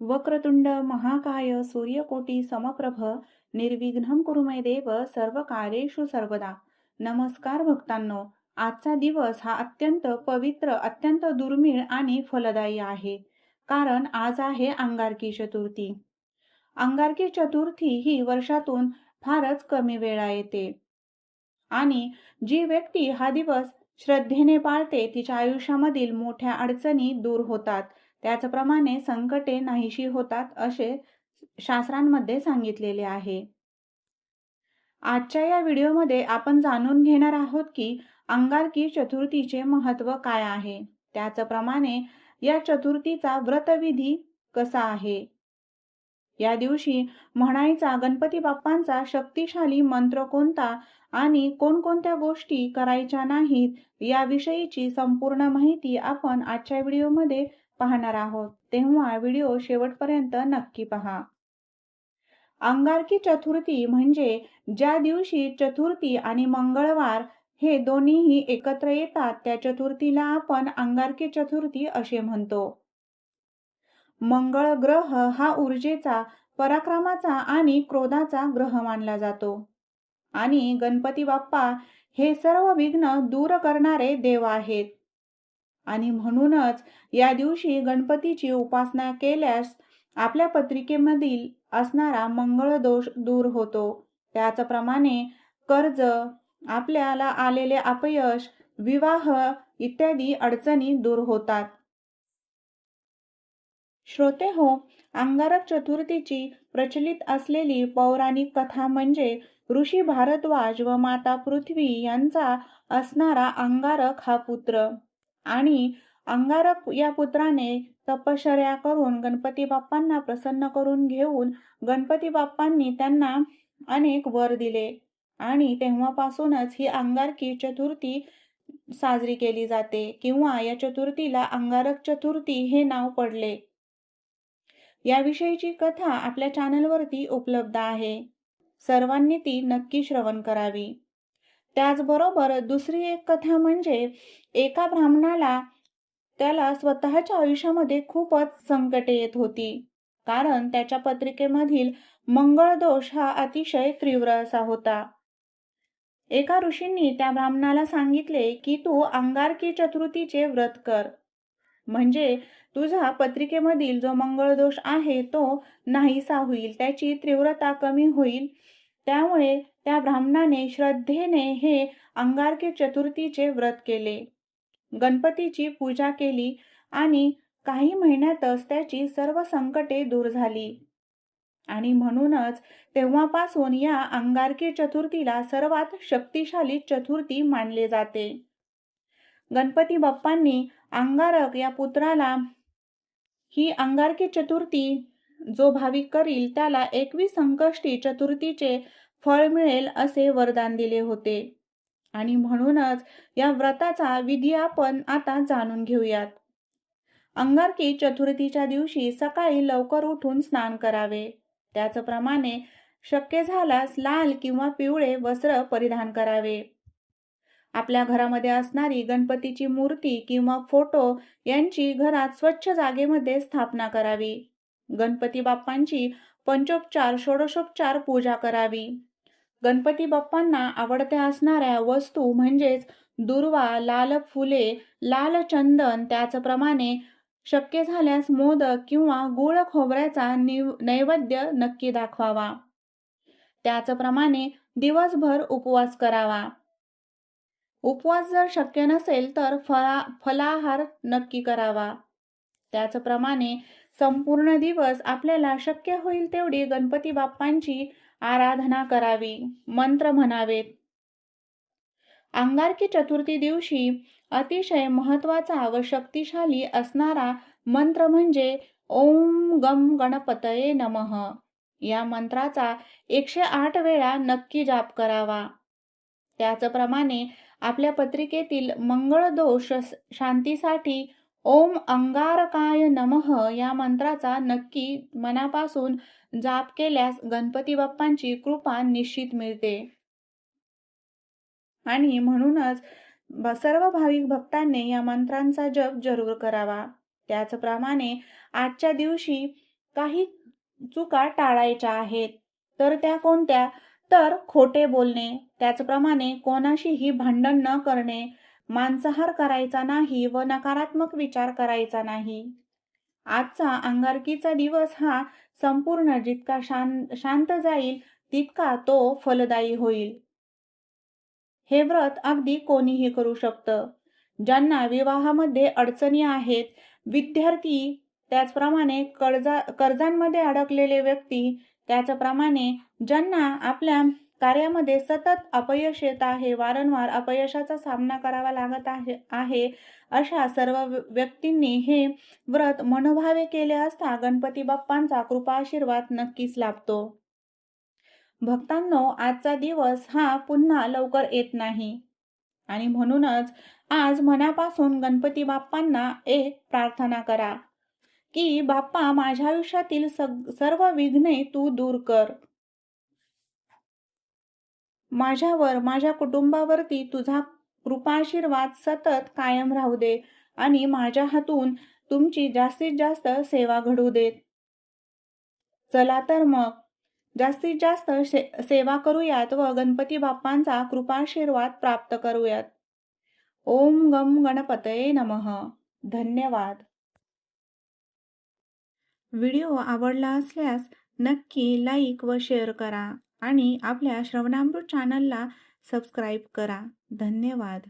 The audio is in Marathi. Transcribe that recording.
वक्रतुंड महाकाय सूर्यकोटी समप्रभ निर्विघ्नं कुरु मे देव सर्व कार्येषु सर्वदा. नमस्कार भक्तांनो. आजचा दिवस हा अत्यंत पवित्र, अत्यंत दुर्मिळ आणि फलदायी आहे. कारण आज आहे अंगारकी चतुर्थी. अंगारकी चतुर्थी ही वर्षातून फारच कमी वेळा येते आणि जी व्यक्ती हा दिवस श्रद्धेने पाळते तिच्या आयुष्यामधील मोठ्या अडचणी दूर होतात. त्याचप्रमाणे संकटे नाहीशी होतात असे शास्त्रांमध्ये सांगितलेले आहे. आजच्या या व्हिडिओमध्ये आपण जाणून घेणार आहोत की अंगारकी चतुर्थीचे महत्त्व काय आहे. त्याचप्रमाणे या चतुर्थीचा व्रतविधी कसा आहे. या दिवशी म्हणायचा गणपती बाप्पांचा शक्तिशाली मंत्र कोणता आणि कोणकोणत्या गोष्टी करायच्या नाहीत याविषयीची संपूर्ण माहिती आपण आजच्या व्हिडिओमध्ये पाहणार आहोत. तेव्हा व्हिडिओ शेवटपर्यंत नक्की पहा. अंगारकी चतुर्थी म्हणजे ज्या दिवशी चतुर्थी आणि मंगळवार हे दोन्हीही एकत्र येतात त्या चतुर्थीला आपण अंगारकी चतुर्थी असे म्हणतो. मंगळ ग्रह हा ऊर्जेचा, पराक्रमाचा आणि क्रोधाचा ग्रह मानला जातो आणि गणपती बाप्पा हे सर्व विघ्न दूर करणारे देव आहेत आणि म्हणूनच या दिवशी गणपतीची उपासना केल्यास आपल्या पत्रिकेमधील असणारा मंगळ दोष दूर होतो. त्याचप्रमाणे कर्ज, आपल्याला आलेले अपयश, विवाह इत्यादी अडचणी दूर होतात. श्रोते हो, अंगारक चतुर्थीची प्रचलित असलेली पौराणिक कथा म्हणजे ऋषी भारद्वाज व माता पृथ्वी यांचा असणारा अंगारक हा पुत्र आणि अंगारक या पुत्राने तपश्चर्या करून गणपती बाप्पांना प्रसन्न करून घेऊन गणपती बाप्पांनी त्यांना अनेक वर दिले आणि तेव्हापासूनच ही अंगारकी चतुर्थी साजरी केली जाते किंवा या चतुर्थीला अंगारक चतुर्थी हे नाव पडले. याविषयीची कथा आपल्या चॅनलवरती उपलब्ध आहे. सर्वांनी ती नक्की श्रवण करावी. त्याचबरोबर दुसरी एक कथा म्हणजे एका ब्राह्मणाला त्याला स्वतःच्या आयुष्यामध्ये खूपच संकटे येत होती. कारण त्याच्या पत्रिकेमधील मंगळ दोष हा अतिशय तीव्र असा होता. एका ऋषींनी त्या ब्राह्मणाला सांगितले की तू अंगारकी चतुर्थीचे व्रत कर, म्हणजे तुझा पत्रिकेमधील जो मंगळ दोष आहे तो नाहीसा होईल, त्याची तीव्रता कमी होईल. त्यामुळे त्या ब्राह्मणाने श्रद्धेने हे अंगारकी चतुर्थीचे व्रत केले, गणपतीची पूजा केली आणि काही महिन्यातच त्याची सर्व संकटे दूर झाली आणि म्हणूनच तेव्हापासून या अंगारकी चतुर्थीला सर्वात शक्तिशाली चतुर्थी मानले जाते. गणपती बाप्पांनी अंगारक या पुत्राला ही अंगारकी चतुर्थी जो भाविक करील त्याला 21 संकष्टी चतुर्थीचे फळ मिळेल असे वरदान दिले होते आणि म्हणूनच या व्रताचा विधी आपण आता जाणून घेऊयात. अंगारकी चतुर्थीच्या दिवशी सकाळी लवकर उठून स्नान करावे. त्याचप्रमाणे शक्य झाल्यास लाल किंवा पिवळे वस्त्र परिधान करावे. आपल्या घरामध्ये असणारी गणपतीची मूर्ती किंवा फोटो यांची घरात स्वच्छ जागेमध्ये स्थापना करावी. गणपती बाप्पांची पंचोपचार षोडशोपचार पूजा करावी. गणपती बाप्पांना आवडत्या असणाऱ्या वस्तू म्हणजेच दुर्वा, लाल फुले, लाल चंदन, त्याचप्रमाणे शक्य झाल्यास मोदक किंवा गूळ खोबऱ्याचा नैवेद्य नक्की दाखवावा. त्याचप्रमाणे दिवसभर उपवास करावा. उपवास जर शक्य नसेल तर फलाहार नक्की करावा. त्याचप्रमाणे संपूर्ण दिवस आपल्याला शक्य होईल तेवढी गणपती बाप्पांची आराधना करावी, मंत्र म्हणावेत. अंगारकी चतुर्थी दिवशी अतिशय महत्त्वाचा व शक्तिशाली असणारा मंत्र म्हणजे ओम गम गणपतये नमः. या मंत्राचा 108 वेळा नक्की जाप करावा. त्याचप्रमाणे आपल्या पत्रिकेतील मंगळ दोष शांतीसाठी ओम अंगारकाय नमः या मंत्राचा नक्की मनापासून जाप केल्यास गणपती बाप्पांची कृपा निश्चित मिळते आणि म्हणूनच सर्व भाविक भक्तांनी या मंत्रांचा जप जरूर करावा. त्याचप्रमाणे आजच्या दिवशी काही चुका टाळायच्या आहेत. तर त्या कोणत्या? तर खोटे बोलणे, त्याचप्रमाणे कोणाशीही भांडण न करणे, मांसाहार करायचा नाही व नकारात्मक विचार करायचा नाही. आजचा अंगारकीचा दिवस हा संपूर्ण जितका शांत जाईल तितका तो फलदायी होईल. हे व्रत अगदी कोणीही करू शकतं. ज्यांना विवाहामध्ये अडचणी आहेत, विद्यार्थी, त्याचप्रमाणे कर्जांमध्ये अडकलेले व्यक्ती, त्याचप्रमाणे ज्यांना आपल्या कार्यामध्ये सतत अपयश येत आहे, वारंवार अपयशाचा सामना करावा लागत आहे, अशा सर्व व्यक्तींनी हे व्रत मनोभावे केले असता गणपती बाप्पांचा कृपा आशीर्वाद नक्कीच लाभतो. भक्तांनो, आजचा दिवस हा पुन्हा लवकर येत नाही आणि म्हणूनच आज मनापासून गणपती बाप्पांना एक प्रार्थना करा की बाप्पा, माझ्या आयुष्यातील सर्व विघ्ने तू दूर कर. माझ्यावर, माझ्या कुटुंबावरती तुझा कृपाशीर्वाद सतत कायम राहू दे आणि माझ्या हातून तुमची जास्तीत जास्त सेवा घडू देत. चला तर मग जास्तीत जास्त सेवा करूयात व गणपती बाप्पांचा कृपाशीर्वाद प्राप्त करूयात. ओम गम गणपतये नमः. धन्यवाद. व्हिडिओ आवडला असल्यास नक्की लाईक व शेअर करा आणि आपल्या श्रवणामृत चॅनलला सबस्क्राईब करा. धन्यवाद.